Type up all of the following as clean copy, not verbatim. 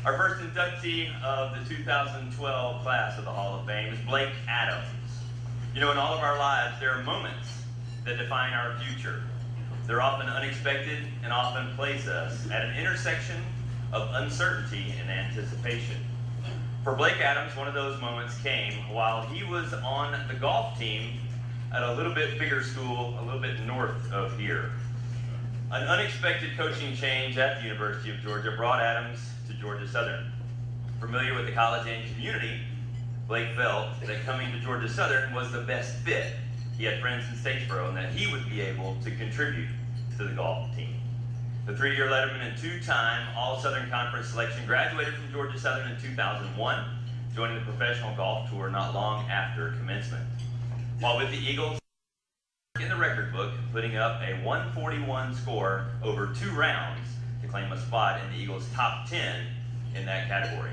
Our first inductee of the 2012 class of the Hall of Fame is Blake Adams. You know, in all of our lives, there are moments that define our future. They're often unexpected and often place us at an intersection of uncertainty and anticipation. For Blake Adams, one of those moments came while he was on the golf team at a little bit bigger school, a little bit north of here. An unexpected coaching change at the University of Georgia brought Adams to Georgia Southern. Familiar with the college and community, Blake felt that coming to Georgia Southern was the best fit. He had friends in Statesboro and that he would be able to contribute to the golf team. The three-year letterman and two-time All-Southern Conference selection graduated from Georgia Southern in 2001, joining the professional golf tour not long after commencement. While with the Eagles, in the record book, putting up a 141 score over 2 rounds to claim a spot in the Eagles' top 10 in that category.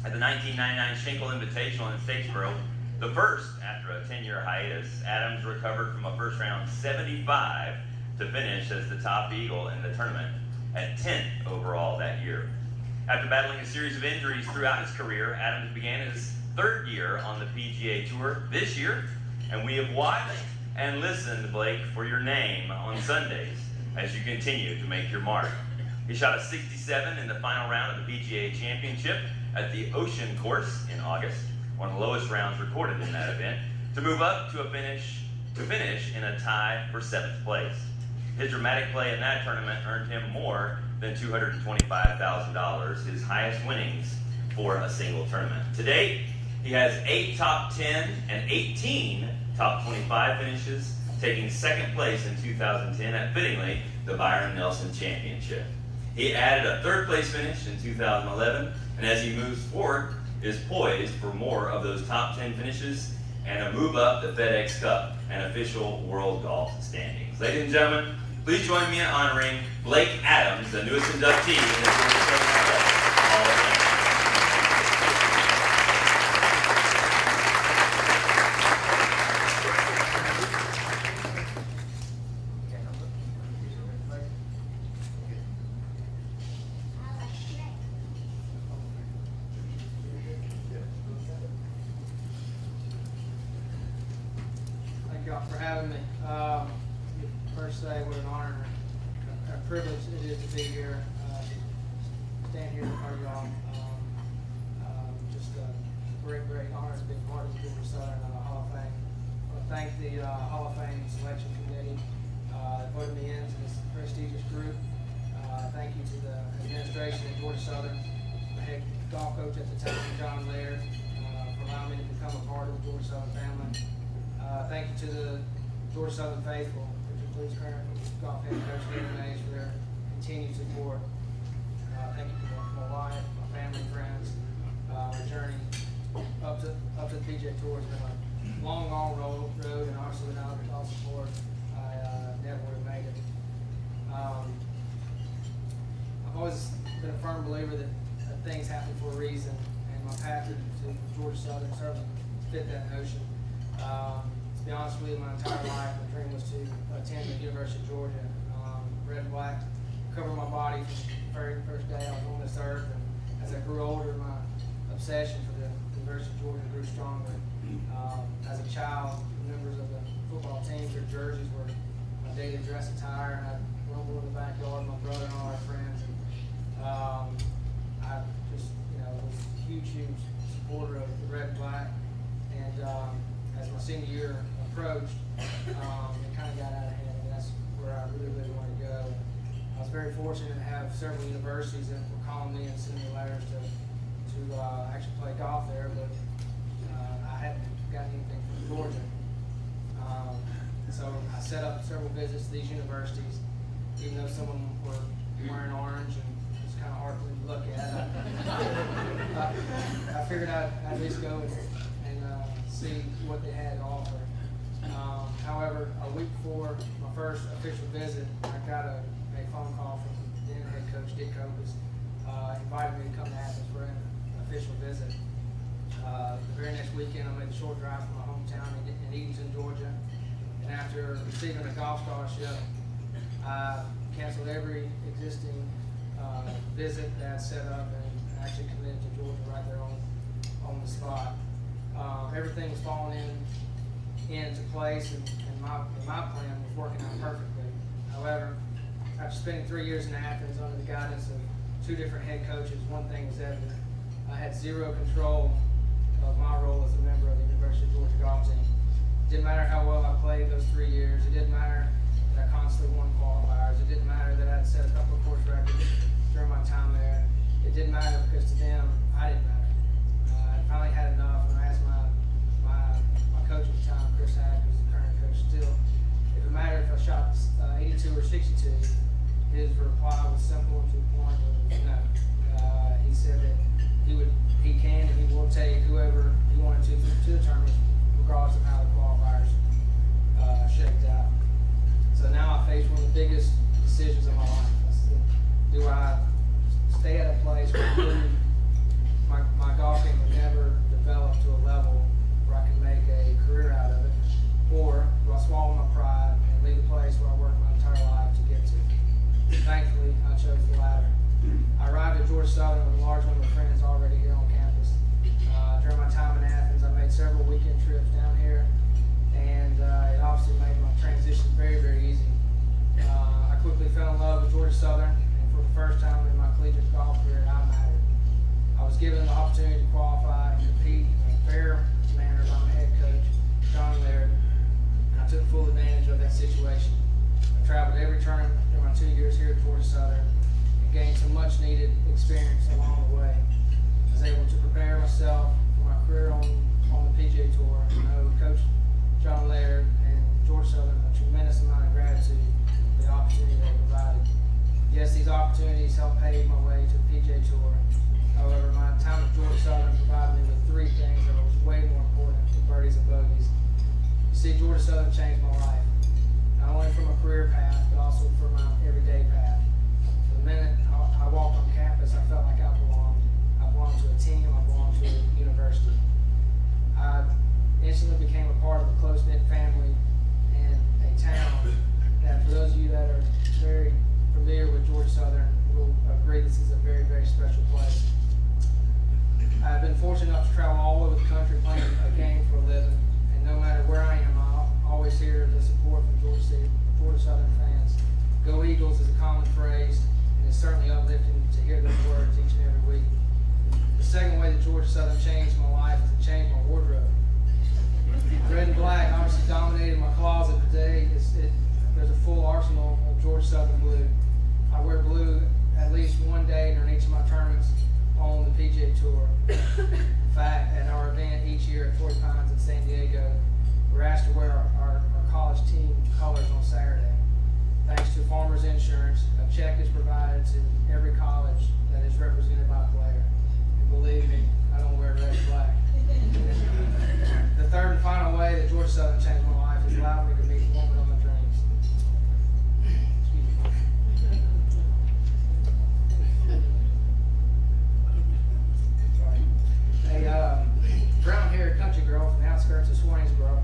At the 1999 Schenkel Invitational in Statesboro, the first after a 10-year hiatus, Adams recovered from a first-round 75 to finish as the top Eagle in the tournament at 10th overall that year. After battling a series of injuries throughout his career, Adams began his 3rd year on the PGA Tour this year, and we have watched and listened, Blake, for your name on Sundays as you continue to make your mark. He shot a 67 in the final round of the PGA Championship at the Ocean Course in August, one of the lowest rounds recorded in that event, to move up to finish in a tie for 7th place. His dramatic play in that tournament earned him more than $225,000, his highest winnings for a single tournament. To date, he has 8 top 10 and 18 top 25 finishes, taking 2nd place in 2010 at, fittingly, the Byron Nelson Championship. He added a 3rd place finish in 2011, and as he moves forward, is poised for more of those top 10 finishes and a move up the FedEx Cup and official world golf standings. Ladies and gentlemen, please join me in honoring Blake Adams, the newest inductee in the Georgia Southern Hall of Fame. Thank y'all for having me. First say what an honor and a privilege it is to be here, stand here in front of y'all. Just a great honor to be part of the Georgia Southern Hall of Fame. I want to thank the Hall of Fame selection committee that voted me into this prestigious group. Thank you to the administration at Georgia Southern, the head golf coach at the time, John Laird, for allowing me to become a part of the Georgia Southern family. Thank you to the Georgia Southern faithful, which includes current golf head coach David Mays, for their continued support. Thank you to my wife, my family, friends. My journey up to the PGA Tour has been a long road, and obviously without all support, I never would have made it. I've always been a firm believer that things happen for a reason, and my path to Georgia Southern certainly fit that notion. To be honest with you, my entire life, my dream was to attend the University of Georgia. Red and black covered my body from the very first day I was on this earth, and as I grew older, my obsession for the University of Georgia grew stronger. As a child, members of the football teams, their jerseys were my daily dress attire, and I'd rumble in the backyard with my brother and all our friends. And I just, was a huge supporter of the red and black. And as my senior year approached, it kind of got out of hand, and that's where I really wanted to go. I was very fortunate to have several universities that were calling me and sending me letters to actually play golf there, but I hadn't gotten anything from Georgia. So I set up several visits to these universities, even though some of them were wearing orange and it's kind of hard for me to look at. I figured I'd at least go and see what they had to offer. However, a week before my first official visit, I got a phone call from then head coach Dick Copus, invited me to come to Athens for an official visit. The very next weekend, I made a short drive from my hometown in Eatonton, Georgia, and after receiving a golf scholarship, I canceled every existing visit that I set up and and actually committed to Georgia right there on the spot. Everything was falling into place, and my plan was working out perfectly. However, after spending 3 years in Athens under the guidance of 2 different head coaches, one thing was evident. I had zero control of my role as a member of the University of Georgia golf team. It didn't matter how well I played those 3 years. It didn't matter that I constantly won qualifiers. It didn't matter that I had set a couple of course records during my time there. It didn't matter because to them, I didn't matter. I finally had enough, and I asked my coach at the time, Chris Hack, who's the current coach still, if it mattered if I shot 82 or 62. His reply was simple and to the point. It was no. He said that he can and he will take whoever he wanted to the tournament, regardless of how the qualifiers shaked out. So now I face one of the biggest decisions of my life. Do I stay at a place where my golfing would never develop to a level where I can make a career out of it, or do I swallow my pride and leave a place where I worked my entire life to get to? Thankfully, I chose the latter. I arrived at Georgia Southern with a large number of friends already here on campus. During my time in Athens, I made several weekend trips down here, and it obviously made my transition very, very easy. I quickly fell in love with Georgia Southern, and for the first time in my collegiate golf career, I mattered. I was given the opportunity to qualify and compete in a fair manner by my head coach, John Laird, and I took full advantage of that situation. I traveled every tournament during my 2 years here at Georgia Southern and gained some much needed experience along the way. I was able to prepare myself for my career on the PGA Tour. I owe Coach John Laird and Georgia Southern a tremendous amount of gratitude for the opportunity they provided. Yes, these opportunities helped pave my way to the PGA Tour. However, my time at Georgia Southern provided me with 3 things that was way more important than birdies and bogeys. You see, Georgia Southern changed my life, not only from a career path, but also from my everyday path. The minute I walked on campus, I felt like I belonged. I belonged to a team, I belonged to a university. I instantly became a part of a close-knit family and a town that, for those of you that are very familiar with Georgia Southern, will agree this is a very, very special place. I've been fortunate enough to travel all over the country playing a game for a living, and no matter where I am, I'll always hear the support from Georgia Southern fans. Go Eagles is a common phrase, and it's certainly uplifting to hear those words each and every week. The second way that Georgia Southern changed my life is it changed my wardrobe. Red and black obviously dominated my closet today. There's a full arsenal of Georgia Southern blue. I wear blue at least one day during each of my tournaments on the PGA Tour. In fact, at our event each year at Torrey Pines in San Diego, we're asked to wear our college team colors on Saturday. Thanks to Farmers Insurance, a check is provided to every college that is represented by a player. And believe me, I don't wear red and black. The third and final way that Georgia Southern changed my life is allowing me to meet the woman of my dreams. Excuse me. Sorry. A brown-haired country girl from the outskirts of Swainsboro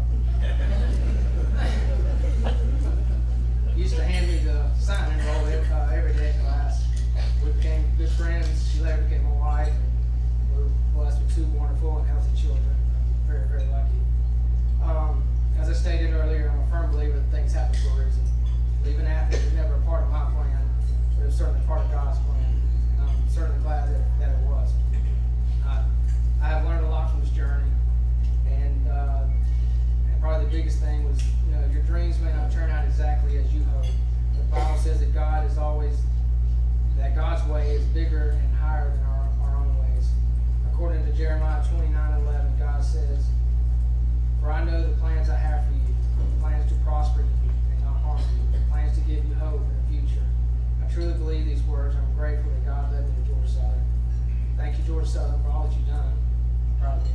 used to hand me the sign-in roll every day in class. We became good friends. She later became my wife, and we're blessed with 2 wonderful and healthy children. I'm very, very lucky. As I stated earlier, I'm a firm believer that things happen for a reason. Leaving Athens was never a part of my plan, but it was certainly part of God's plan, and I'm certainly glad that it was. I have learned a lot from this journey, and probably the biggest thing was, your dreams may not turn out exactly as you hope. The Bible says that God's way is bigger and higher than our own ways. According to Jeremiah 29:11, God says, "For I know the plans I have for you, plans to prosper you and not harm you, plans to give you hope in the future." I truly believe these words. I'm grateful that God led me to Georgia Southern. Thank you, Georgia Southern, for all that you've done. I'm proud of you.